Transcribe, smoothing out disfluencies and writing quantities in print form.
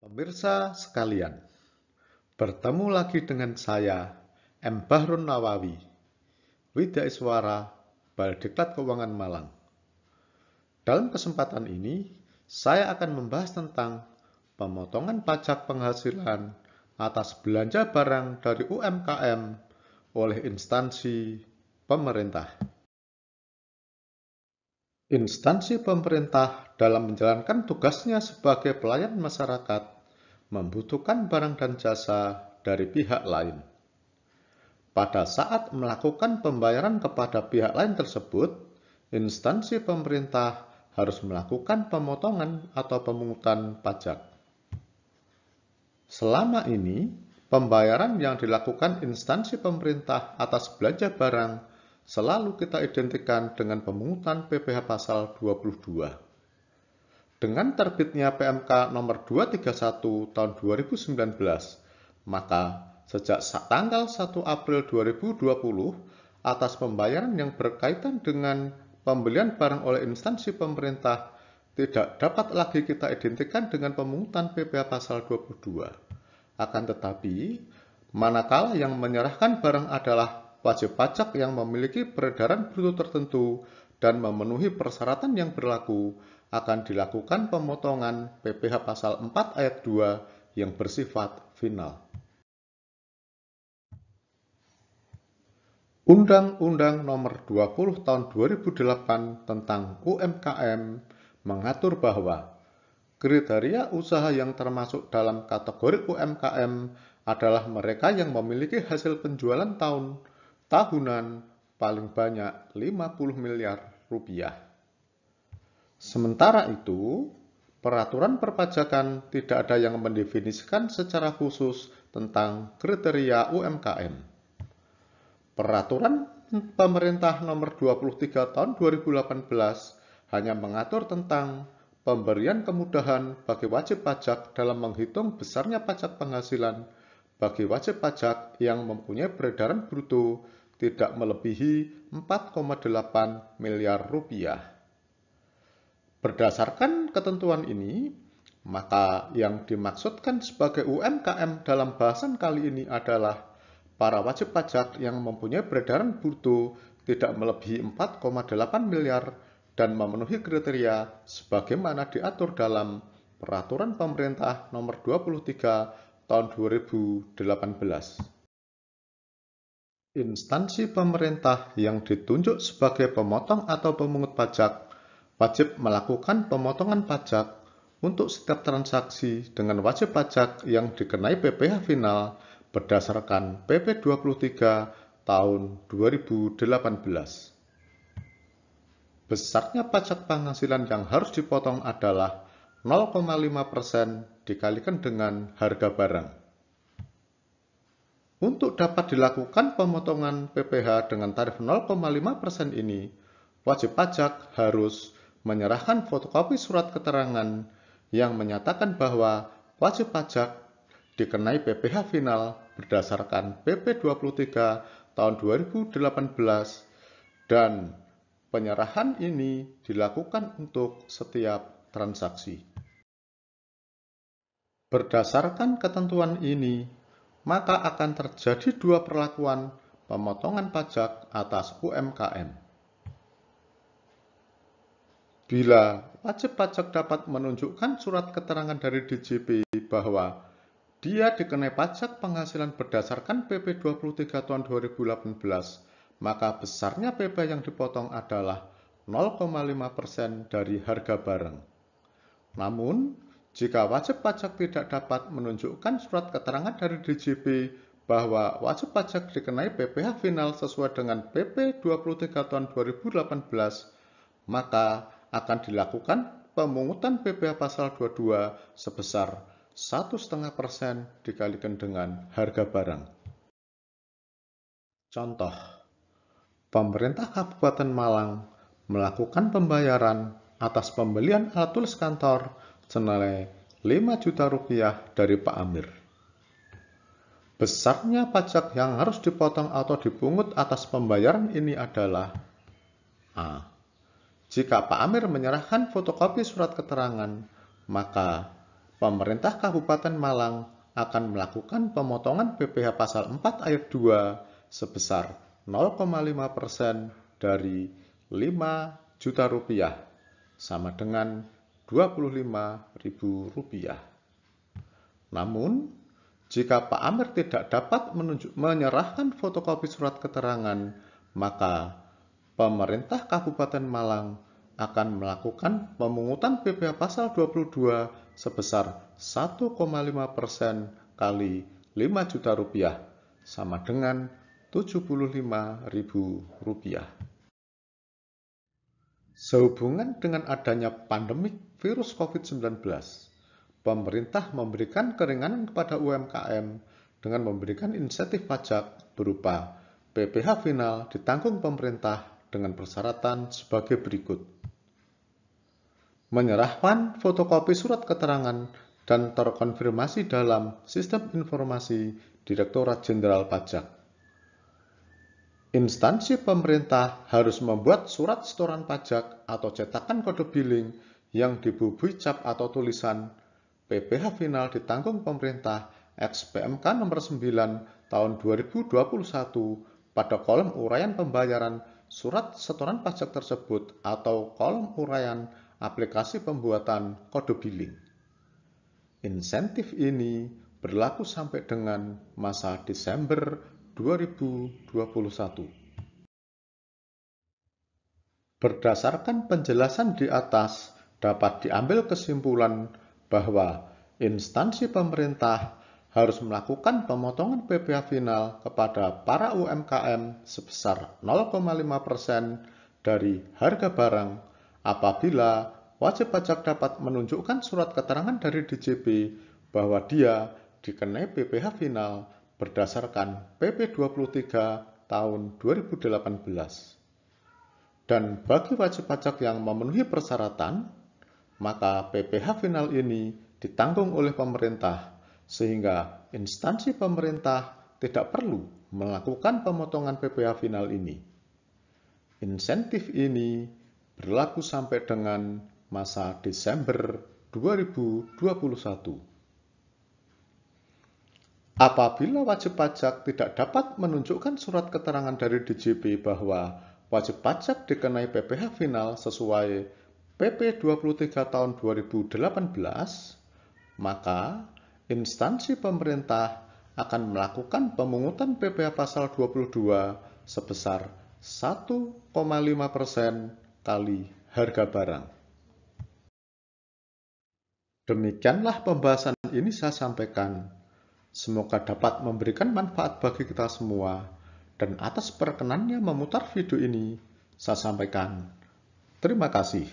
Pemirsa sekalian, bertemu lagi dengan saya, M. Bahrun Nawawi, Widaiswara, Baldiklat Keuangan Malang. Dalam kesempatan ini, saya akan membahas tentang pemotongan pajak penghasilan atas belanja barang dari UMKM oleh instansi pemerintah. Instansi pemerintah dalam menjalankan tugasnya sebagai pelayan masyarakat membutuhkan barang dan jasa dari pihak lain. Pada saat melakukan pembayaran kepada pihak lain tersebut, instansi pemerintah harus melakukan pemotongan atau pemungutan pajak. Selama ini, pembayaran yang dilakukan instansi pemerintah atas belanja barang selalu kita identikan dengan pemungutan PPh pasal 22. Dengan terbitnya PMK nomor 231 tahun 2019, maka sejak tanggal 1 April 2020, atas pembayaran yang berkaitan dengan pembelian barang oleh instansi pemerintah tidak dapat lagi kita identikan dengan pemungutan PPh pasal 22. Akan tetapi, manakala yang menyerahkan barang adalah wajib pajak yang memiliki peredaran bruto tertentu dan memenuhi persyaratan yang berlaku, akan dilakukan pemotongan PPh pasal 4 ayat 2 yang bersifat final. Undang-Undang Nomor 20 Tahun 2008 tentang UMKM mengatur bahwa kriteria usaha yang termasuk dalam kategori UMKM adalah mereka yang memiliki hasil penjualan tahunan paling banyak 50 miliar rupiah. Sementara itu, peraturan perpajakan tidak ada yang mendefinisikan secara khusus tentang kriteria UMKM. Peraturan Pemerintah Nomor 23 Tahun 2018 hanya mengatur tentang pemberian kemudahan bagi wajib pajak dalam menghitung besarnya pajak penghasilan bagi wajib pajak yang mempunyai peredaran bruto tidak melebihi 4,8 miliar rupiah. Berdasarkan ketentuan ini, maka yang dimaksudkan sebagai UMKM dalam bahasan kali ini adalah para wajib pajak yang mempunyai peredaran bruto tidak melebihi 4,8 miliar dan memenuhi kriteria sebagaimana diatur dalam Peraturan Pemerintah Nomor 23 Tahun 2018. Instansi pemerintah yang ditunjuk sebagai pemotong atau pemungut pajak wajib melakukan pemotongan pajak untuk setiap transaksi dengan wajib pajak yang dikenai PPh final berdasarkan PP 23 tahun 2018. Besarnya pajak penghasilan yang harus dipotong adalah 0,5% dikalikan dengan harga barang. Untuk dapat dilakukan pemotongan PPh dengan tarif 0,5% ini, wajib pajak harus menyerahkan fotokopi surat keterangan yang menyatakan bahwa wajib pajak dikenai PPh final berdasarkan PP 23 tahun 2018 dan penyerahan ini dilakukan untuk setiap transaksi. Berdasarkan ketentuan ini, maka akan terjadi dua perlakuan pemotongan pajak atas UMKM. Bila wajib pajak dapat menunjukkan surat keterangan dari DJP bahwa dia dikenai pajak penghasilan berdasarkan PP 23 tahun 2018, maka besarnya PP yang dipotong adalah 0,5% dari harga barang. Namun, jika wajib pajak tidak dapat menunjukkan surat keterangan dari DJP bahwa wajib pajak dikenai PPh final sesuai dengan PP 23 tahun 2018, maka akan dilakukan pemungutan PPh pasal 22 sebesar 1,5% dikalikan dengan harga barang. Contoh, pemerintah Kabupaten Malang melakukan pembayaran atas pembelian alat tulis kantor senilai 5 juta rupiah dari Pak Amir. Besarnya pajak yang harus dipotong atau dipungut atas pembayaran ini adalah A. Jika Pak Amir menyerahkan fotokopi surat keterangan, maka pemerintah Kabupaten Malang akan melakukan pemotongan PPh pasal 4 ayat 2 sebesar 0,5% dari 5 juta rupiah, sama dengan Rp25.000. Namun, jika Pak Amir tidak dapat menyerahkan fotokopi surat keterangan, maka pemerintah Kabupaten Malang akan melakukan pemungutan PPh pasal 22 sebesar 1,5% kali 5 juta rupiah, sama dengan Rp75.000. Sehubungan dengan adanya pandemik virus COVID-19, pemerintah memberikan keringanan kepada UMKM dengan memberikan insentif pajak berupa PPh final ditanggung pemerintah dengan persyaratan sebagai berikut. Menyerahkan fotokopi surat keterangan dan terkonfirmasi dalam Sistem Informasi Direktorat Jenderal Pajak. Instansi pemerintah harus membuat surat setoran pajak atau cetakan kode billing yang dibubuhi cap atau tulisan PPh final ditanggung pemerintah ex-PMK nomor 9 tahun 2021 pada kolom uraian pembayaran surat setoran pajak tersebut atau kolom uraian aplikasi pembuatan kode billing. Insentif ini berlaku sampai dengan masa Desember 2021. Berdasarkan penjelasan di atas, dapat diambil kesimpulan bahwa instansi pemerintah harus melakukan pemotongan PPh final kepada para UMKM sebesar 0,5% dari harga barang apabila wajib pajak dapat menunjukkan surat keterangan dari DJP bahwa dia dikenai PPh final berdasarkan PP 23 tahun 2018. Dan bagi wajib pajak yang memenuhi persyaratan, maka PPh final ini ditanggung oleh pemerintah, sehingga instansi pemerintah tidak perlu melakukan pemotongan PPh final ini. Insentif ini berlaku sampai dengan masa Desember 2021. Apabila wajib pajak tidak dapat menunjukkan surat keterangan dari DJP bahwa wajib pajak dikenai PPh final sesuai PP 23 tahun 2018, maka instansi pemerintah akan melakukan pemungutan PPh pasal 22 sebesar 1,5% kali harga barang. Demikianlah pembahasan ini saya sampaikan. Semoga dapat memberikan manfaat bagi kita semua. Dan atas perkenannya memutar video ini, saya sampaikan terima kasih.